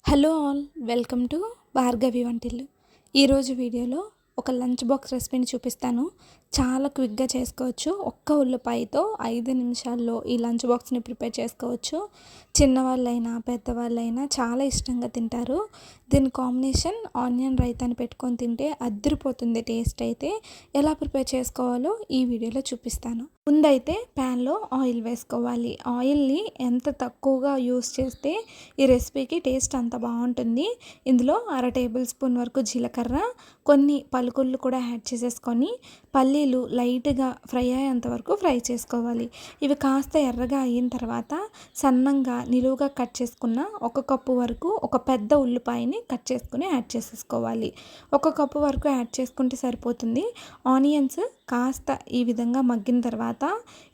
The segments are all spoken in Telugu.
Hello all, welcome to Bhargavi వంటిల్లు. ఈరోజు వీడియోలో ఒక లంచ్ బాక్స్ రెసిపీని చూపిస్తాను. చాలా క్విక్గా చేసుకోవచ్చు. ఒక్క ఉల్లిపాయతో 5 నిమిషాల్లో ఈ లంచ్ బాక్స్ని ప్రిపేర్ చేసుకోవచ్చు. చిన్నవాళ్ళైనా పెద్దవాళ్ళైనా చాలా ఇష్టంగా తింటారు. దీని కాంబినేషన్ ఆనియన్ రైతాని పెట్టుకొని తింటే అద్దరిపోతుంది టేస్ట్ అయితే. ఎలా ప్రిపేర్ చేసుకోవాలో ఈ వీడియోలో చూపిస్తాను. ముందైతే ప్యాన్లో ఆయిల్ వేసుకోవాలి. ఆయిల్ని ఎంత తక్కువగా యూస్ చేస్తే ఈ రెసిపీకి టేస్ట్ అంత బాగుంటుంది. ఇందులో 1/2 టేబుల్ స్పూన్ వరకు జీలకర్ర, కొన్ని పలుకులు కూడా యాడ్ చేసేసుకొని పల్లీలు లైట్గా ఫ్రై అయ్యేంత వరకు ఫ్రై చేసుకోవాలి. ఇవి కాస్త ఎర్రగా అయిన తర్వాత సన్నంగా నిలువుగా కట్ చేసుకున్న 1 కప్పు వరకు ఒక పెద్ద ఉల్లిపాయని కట్ చేసుకుని యాడ్ చేసేసుకోవాలి. 1 కప్పు వరకు యాడ్ చేసుకుంటే సరిపోతుంది. ఆనియన్స్ కాస్త ఈ విధంగా మగ్గిన తర్వాత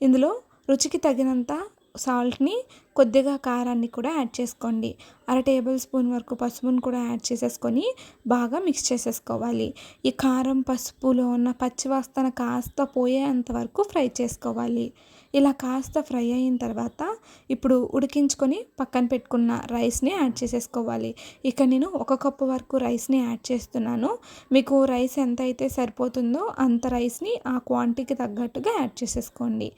ఇందులో రుచికి తగినంత సాల్ట్ని, కొద్దిగా కారాన్ని కూడా యాడ్ చేసుకోండి. 1/2 టేబుల్ స్పూన్ వరకు పసుపును కూడా యాడ్ చేసేసుకొని బాగా మిక్స్ చేసేసుకోవాలి. ఈ కారం పసుపులో ఉన్న పచ్చివాసన కాస్త పోయేంత వరకు ఫ్రై చేసుకోవాలి. ఇలా కాస్త ఫ్రై అయిన తర్వాత ఇప్పుడు ఉడికించుకొని పక్కన పెట్టుకున్న రైస్ని యాడ్ చేసేసుకోవాలి. ఇక నేను 1 కప్పు వరకు రైస్ని యాడ్ చేస్తున్నాను. మీకు రైస్ ఎంత అయితే సరిపోతుందో అంత రైస్ని ఆ క్వాంటిటీకి తగ్గట్టుగా యాడ్ చేసేసుకోండి.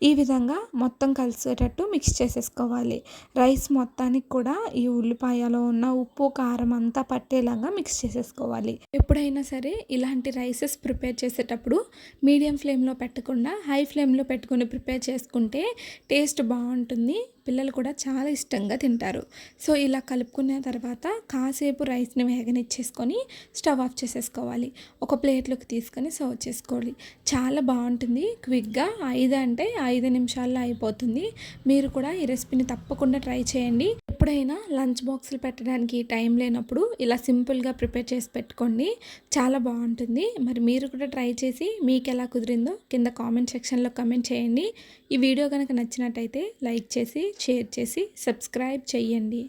ఈ విధంగా మొత్తం కలిసేటట్టు మిక్స్ చేసేసుకోవాలి. రైస్ మొత్తానికి కూడా ఈ ఉల్లిపాయలో ఉన్న ఉప్పు కారం అంతా పట్టేలాగా మిక్స్ చేసేసుకోవాలి. ఎప్పుడైనా సరే ఇలాంటి రైసెస్ ప్రిపేర్ చేసేటప్పుడు మీడియం ఫ్లేమ్లో పెట్టకుండా హై ఫ్లేమ్లో పెట్టుకొని ప్రిపేర్ చేసుకుంటే టేస్ట్ బాగుంటుంది. పిల్లలు కూడా చాలా ఇష్టంగా తింటారు. సో ఇలా కలుపుకున్న తర్వాత కాసేపు రైస్ని వేగనిచ్చేసుకొని స్టవ్ ఆఫ్ చేసేసుకోవాలి. ఒక ప్లేట్లోకి తీసుకొని సర్వ్ చేసుకోవాలి. చాలా బాగుంటుంది. క్విక్గా 5 నిమిషాల్లో అయిపోతుంది. మీరు కూడా ఈ రెసిపీని తప్పకుండా ట్రై చేయండి. ఎప్పుడైనా లంచ్ బాక్సులు పెట్టడానికి టైం లేనప్పుడు ఇలా సింపుల్గా ప్రిపేర్ చేసి పెట్టుకోండి. చాలా బాగుంటుంది. మరి మీరు కూడా ట్రై చేసి మీకు ఎలా కుదిరిందో కింద కామెంట్ సెక్షన్లో కామెంట్ చేయండి. ఈ వీడియో కనుక నచ్చినట్టయితే లైక్ చేసి, షేర్ చేసి, సబ్స్క్రైబ్ చేయండి.